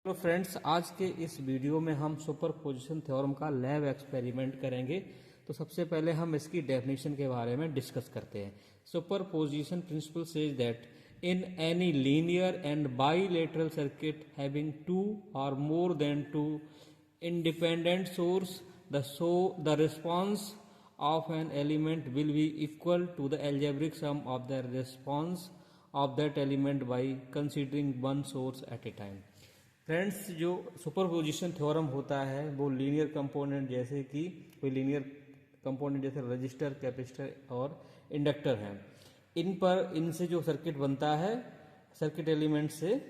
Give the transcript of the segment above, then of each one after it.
तो फ्रेंड्स, आज के इस वीडियो में हम सुपरपोजिशन थ्योरम का लैब एक्सपेरिमेंट करेंगे। तो सबसे पहले हम इसकी डेफिनेशन के बारे में डिस्कस करते हैं। Superposition principle says that in any linear and bilateral circuit having two or more than two independent source, the response of an element will be equal to the algebraic sum of the response of that element by considering one source at a time. Friends, जो superposition theorem होता है वो linear component जैसे कि कोई linear component जैसे register, capacitor और inductor हैं, इनसे जो सर्किट बनता है सर्किट एलिमेंट से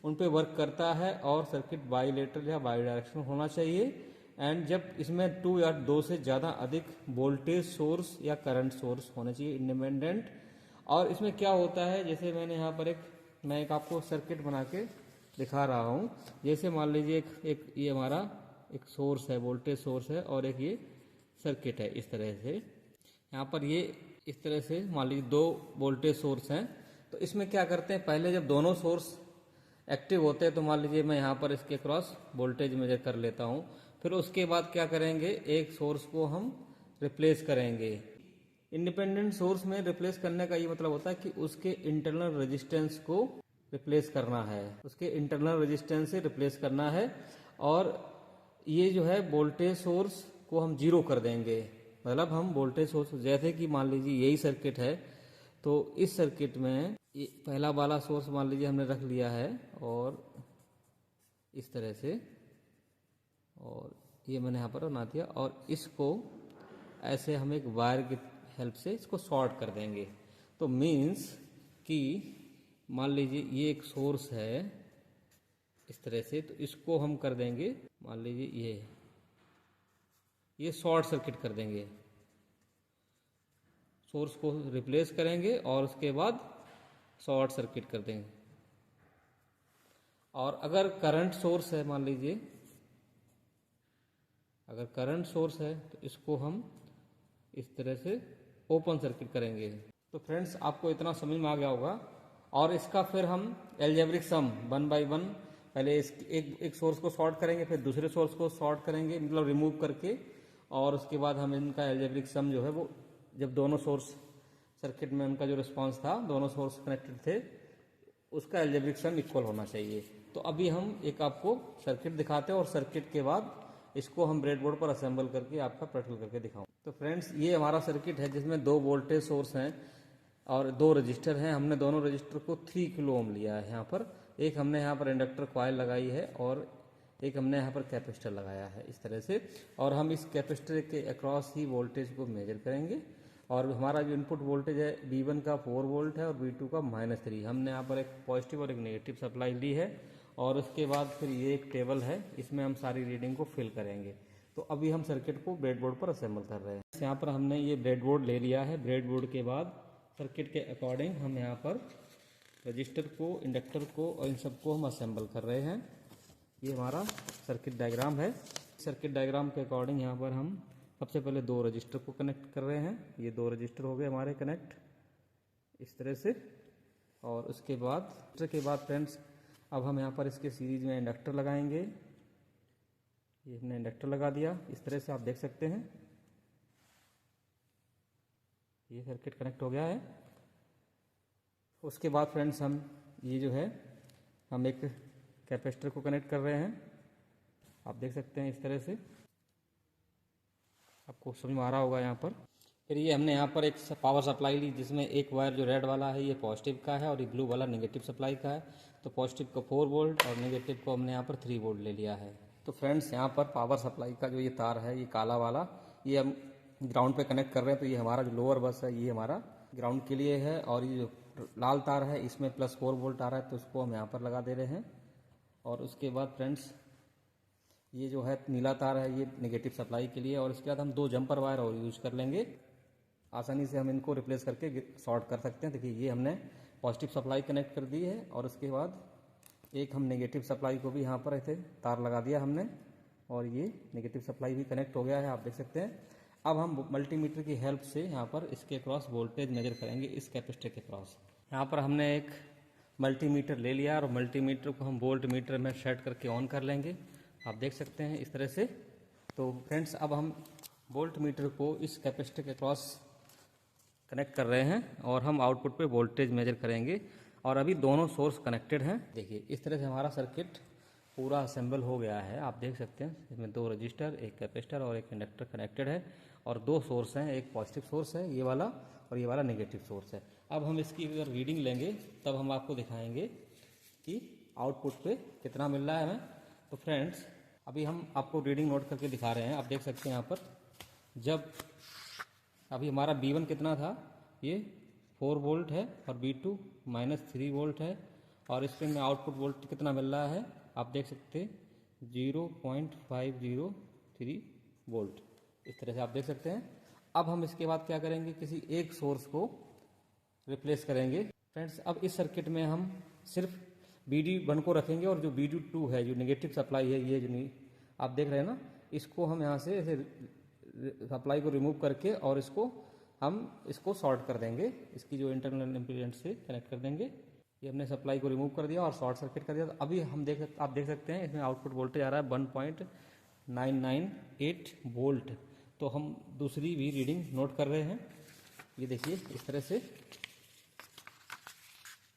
उन पे वर्क करता है और सर्किट बाइलेटरल या बाई डायरेक्शनल होना चाहिए। एंड जब इसमें 2 या 2 से ज़्यादा अधिक वोल्टेज सोर्स या करंट सोर्स होना चाहिए इंडिपेंडेंट। और इसमें क्या होता है, जैसे मैंने यहाँ पर मैं एक आपको सर्किट बना के दिखा रहा हूँ। जैसे मान लीजिए एक ये हमारा एक सोर्स है, वोल्टेज सोर्स है, और एक ये सर्किट है। इस तरह से यहाँ पर ये इस तरह से मान लीजिए 2 वोल्टेज सोर्स हैं। तो इसमें क्या करते हैं, पहले जब दोनों सोर्स एक्टिव होते हैं तो मान लीजिए मैं यहाँ पर इसके क्रॉस वोल्टेज मेजर कर लेता हूँ। फिर उसके बाद क्या करेंगे, एक सोर्स को हम रिप्लेस करेंगे। इंडिपेंडेंट सोर्स में रिप्लेस करने का ये मतलब होता है कि उसके इंटरनल रेजिस्टेंस को रिप्लेस करना है, उसके इंटरनल रेजिस्टेंस से रिप्लेस करना है। और ये जो है वोल्टेज सोर्स को हम 0 कर देंगे। मतलब हम वोल्टेज सोर्स, जैसे कि मान लीजिए यही सर्किट है, तो इस सर्किट में ये पहला वाला सोर्स मान लीजिए हमने रख लिया है और इस तरह से, और ये मैंने यहाँ पर बना दिया, और इसको ऐसे हम एक वायर की हेल्प से इसको शॉर्ट कर देंगे। तो मीन्स कि मान लीजिए ये एक सोर्स है इस तरह से, तो इसको हम कर देंगे, मान लीजिए ये शॉर्ट सर्किट कर देंगे। सोर्स को रिप्लेस करेंगे और उसके बाद शॉर्ट सर्किट कर देंगे। और अगर करंट सोर्स है, मान लीजिए अगर करंट सोर्स है तो इसको हम इस तरह से ओपन सर्किट करेंगे। तो फ्रेंड्स, आपको इतना समझ में आ गया होगा। और इसका फिर हम एल्जेब्रिक सम 1 बाई 1, पहले एक सोर्स को शॉर्ट करेंगे, फिर दूसरे सोर्स को शॉर्ट करेंगे, मतलब रिमूव करके, और उसके बाद हम इनका एल्जेब्रिक सम जो है वो, जब दोनों सोर्स सर्किट में उनका जो रिस्पांस था, दोनों सोर्स कनेक्टेड थे, उसका एल्जेब्रिक सम इक्वल होना चाहिए। तो अभी हम एक आपको सर्किट दिखाते हैं और सर्किट के बाद इसको हम ब्रेडबोर्ड पर असेंबल करके आपका प्रैक्टिकल करके दिखाऊं। तो फ्रेंड्स, ये हमारा सर्किट है जिसमें 2 वोल्टेज सोर्स हैं और 2 रजिस्टर हैं। हमने दोनों रजिस्टर को 3 किलो ओम लिया है। यहाँ पर एक हमने यहाँ पर इंडक्टर कॉइल लगाई है और एक हमने यहाँ पर कैपेसिटर लगाया है इस तरह से। और हम इस कैपेसिटर के अक्रॉस ही वोल्टेज को मेजर करेंगे। और हमारा जो इनपुट वोल्टेज है V1 का 4 वोल्ट है और V2 का -3। हमने यहाँ पर एक पॉजिटिव और एक नेगेटिव सप्लाई ली है। और उसके बाद फिर ये एक टेबल है, इसमें हम सारी रीडिंग को फिल करेंगे। तो अभी हम सर्किट को ब्रेडबोर्ड पर असेंबल कर रहे हैं। यहाँ पर हमने ये ब्रेडबोर्ड ले लिया है। ब्रेडबोर्ड के बाद सर्किट के अकॉर्डिंग हम यहाँ पर रजिस्टर को, इंडक्टर को और इन सबको हम असेंबल कर रहे हैं। ये हमारा सर्किट डायग्राम है। सर्किट डायग्राम के अकॉर्डिंग यहाँ पर हम सबसे पहले 2 रजिस्टर को कनेक्ट कर रहे हैं। ये 2 रजिस्टर हो गए हमारे कनेक्ट इस तरह से। और उसके बाद फ्रेंड्स, अब हम यहाँ पर इसके सीरीज में इंडक्टर लगाएंगे। ये हमने इंडक्टर लगा दिया इस तरह से, आप देख सकते हैं ये सर्किट कनेक्ट हो गया है। उसके बाद फ्रेंड्स, हम ये जो है हम एक कैपेसिटर को कनेक्ट कर रहे हैं। आप देख सकते हैं इस तरह से, आपको समझ में आ रहा होगा यहाँ पर। फिर ये हमने यहाँ पर एक पावर सप्लाई ली, जिसमें एक वायर जो रेड वाला है ये पॉजिटिव का है और ये ब्लू वाला नेगेटिव सप्लाई का है। तो पॉजिटिव को 4 वोल्ट और नेगेटिव को हमने यहाँ पर 3 वोल्ट ले लिया है। तो फ्रेंड्स, यहाँ पर पावर सप्लाई का जो ये तार है, ये काला वाला, ये हम ग्राउंड पे कनेक्ट कर रहे हैं। तो ये हमारा जो लोअर बस है ये हमारा ग्राउंड के लिए है। और ये जो लाल तार है इसमें +4 वोल्ट आ रहा है, तो उसको हम यहाँ पर लगा दे रहे हैं। और उसके बाद फ्रेंड्स, ये जो है नीला तार है ये नेगेटिव सप्लाई के लिए। और इसके बाद हम 2 जंपर वायर और यूज कर लेंगे। आसानी से हम इनको रिप्लेस करके शॉर्ट कर सकते हैं। देखिए, ये हमने पॉजिटिव सप्लाई कनेक्ट कर दी है और उसके बाद एक हम नेगेटिव सप्लाई को भी यहाँ पर ऐसे तार लगा दिया हमने, और ये नेगेटिव सप्लाई भी कनेक्ट हो गया है, आप देख सकते हैं। अब हम मल्टीमीटर की हेल्प से यहाँ पर इसके क्रॉस वोल्टेज मेजर करेंगे, इस कैपेसिटर के क्रॉस। यहाँ पर हमने एक मल्टीमीटर ले लिया और मल्टीमीटर को हम वोल्ट मीटर में सेट करके ऑन कर लेंगे। आप देख सकते हैं इस तरह से। तो फ्रेंड्स अब हम वोल्ट मीटर को इस कैपेसिटर के क्रॉस कनेक्ट कर रहे हैं और हम आउटपुट पे वोल्टेज मेजर करेंगे। और अभी दोनों सोर्स कनेक्टेड हैं। देखिए इस तरह से हमारा सर्किट पूरा असेंबल हो गया है। आप देख सकते हैं इसमें 2 रजिस्टर, एक कैपेसिटर और एक इंडक्टर कनेक्टेड है और 2 सोर्स हैं, एक पॉजिटिव सोर्स है ये वाला और ये वाला नेगेटिव सोर्स है। अब हम इसकी अगर रीडिंग लेंगे तब हम आपको दिखाएंगे कि आउटपुट पे कितना मिल रहा है हमें। तो फ्रेंड्स अभी हम आपको रीडिंग नोट करके दिखा रहे हैं। आप देख सकते हैं यहाँ पर जब अभी हमारा B1 कितना था, ये 4 वोल्ट है और B2 -3 वोल्ट है और इसमें में आउटपुट वोल्ट कितना मिल रहा है आप देख सकते हैं 0.503 वोल्ट। इस तरह से आप देख सकते हैं। अब हम इसके बाद क्या करेंगे, किसी एक सोर्स को रिप्लेस करेंगे। फ्रेंड्स अब इस सर्किट में हम सिर्फ BD1 को रखेंगे और जो BD2 है, जो नेगेटिव सप्लाई है, ये जो आप देख रहे हैं ना, इसको हम यहाँ से ऐसे सप्लाई को रिमूव करके और इसको शॉर्ट कर देंगे। इसकी जो इंटरनल इम्पीडेंस से कनेक्ट कर देंगे। ये हमने सप्लाई को रिमूव कर दिया और शॉर्ट सर्किट कर दिया। तो अभी आप देख सकते हैं इसमें आउटपुट वोल्टेज आ रहा है 1.998 वोल्ट। तो हम दूसरी भी रीडिंग नोट कर रहे हैं। ये देखिए इस तरह से।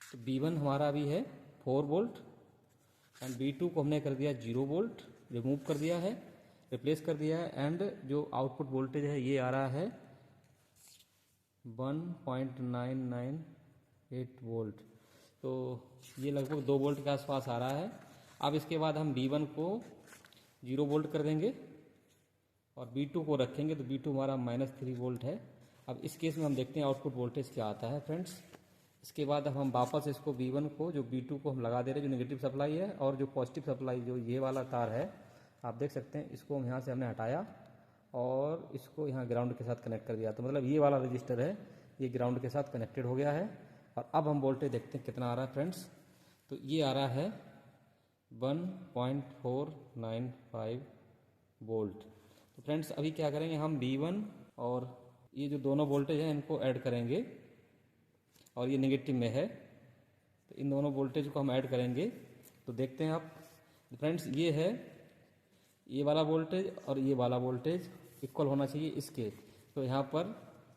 तो B1 हमारा अभी है 4 वोल्ट एंड B2 को हमने कर दिया 0 वोल्ट, रिमूव कर दिया है, रिप्लेस कर दिया है। एंड जो आउटपुट वोल्टेज है ये आ रहा है 1.998 वोल्ट। तो ये लगभग 2 वोल्ट के आसपास आ रहा है। अब इसके बाद हम B1 को 0 वोल्ट कर देंगे और B2 को रखेंगे। तो B2 हमारा -3 वोल्ट है। अब इस केस में हम देखते हैं आउटपुट वोल्टेज क्या आता है फ्रेंड्स। इसके बाद अब हम वापस इसको B1 को, जो B2 को हम लगा दे रहे हैं, जो नेगेटिव सप्लाई है, और जो पॉजिटिव सप्लाई जो ये वाला तार है आप देख सकते हैं, इसको हम यहाँ से हमने हटाया और इसको यहाँ ग्राउंड के साथ कनेक्ट कर दिया। तो मतलब ये वाला रजिस्टर है, ये ग्राउंड के साथ कनेक्टेड हो गया है। और अब हम वोल्टेज देखते हैं कितना आ रहा है फ्रेंड्स। तो ये आ रहा है 1.495 वोल्ट। तो फ्रेंड्स अभी क्या करेंगे, हम B1 और ये जो दोनों वोल्टेज हैं इनको ऐड करेंगे और ये नेगेटिव में है। तो इन दोनों वोल्टेज को हम ऐड करेंगे। तो देखते हैं आप फ्रेंड्स, ये है ये वाला वोल्टेज और ये वाला वोल्टेज इक्वल होना चाहिए इसके। तो यहाँ पर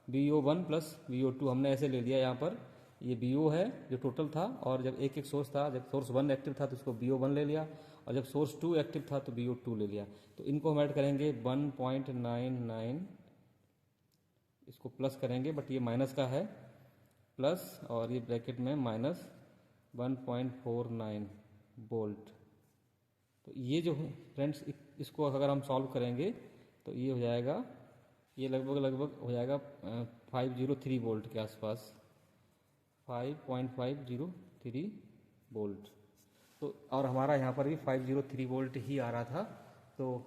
VO1 प्लस VO2 हमने ऐसे ले लिया। यहाँ पर ये BO है जो टोटल था, और जब एक सोर्स था, जब सोर्स 1 एक्टिव था तो इसको BO1 ले लिया, और जब सोर्स 2 एक्टिव था तो BO2 ले लिया। तो इनको हम ऐड करेंगे 1.99, इसको प्लस करेंगे बट ये माइनस का है, प्लस और ये ब्रैकेट में -1.49 वोल्ट। तो ये जो फ्रेंड्स इसको अगर हम सॉल्व करेंगे तो ये हो जाएगा, ये लगभग हो जाएगा 503 वोल्ट के आसपास, 5.503 वोल्ट। तो और हमारा यहाँ पर भी 503 वोल्ट ही आ रहा था। तो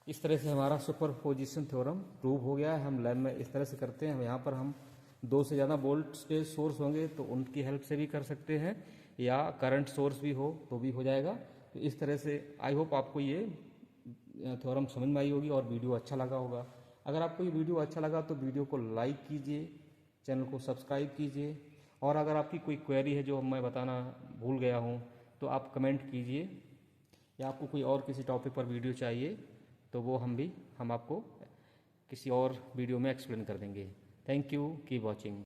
इस तरह से हमारा सुपरपोजिशन थ्योरम प्रूव हो गया है। हम लैब में इस तरह से करते हैं। यहाँ पर हम 2 से ज़्यादा वोल्ट के सोर्स होंगे तो उनकी हेल्प से भी कर सकते हैं, या करंट सोर्स भी हो तो भी हो जाएगा। तो इस तरह से आई होप आपको ये थ्योरम समझ में आई होगी और वीडियो अच्छा लगा होगा। अगर आपको ये वीडियो अच्छा लगा तो वीडियो को लाइक कीजिए, चैनल को सब्सक्राइब कीजिए, और अगर आपकी कोई क्वेरी है जो मैं बताना भूल गया हूँ तो आप कमेंट कीजिए, या आपको कोई और किसी टॉपिक पर वीडियो चाहिए तो वो हम आपको किसी और वीडियो में एक्सप्लेन कर देंगे। Thank you, keep watching.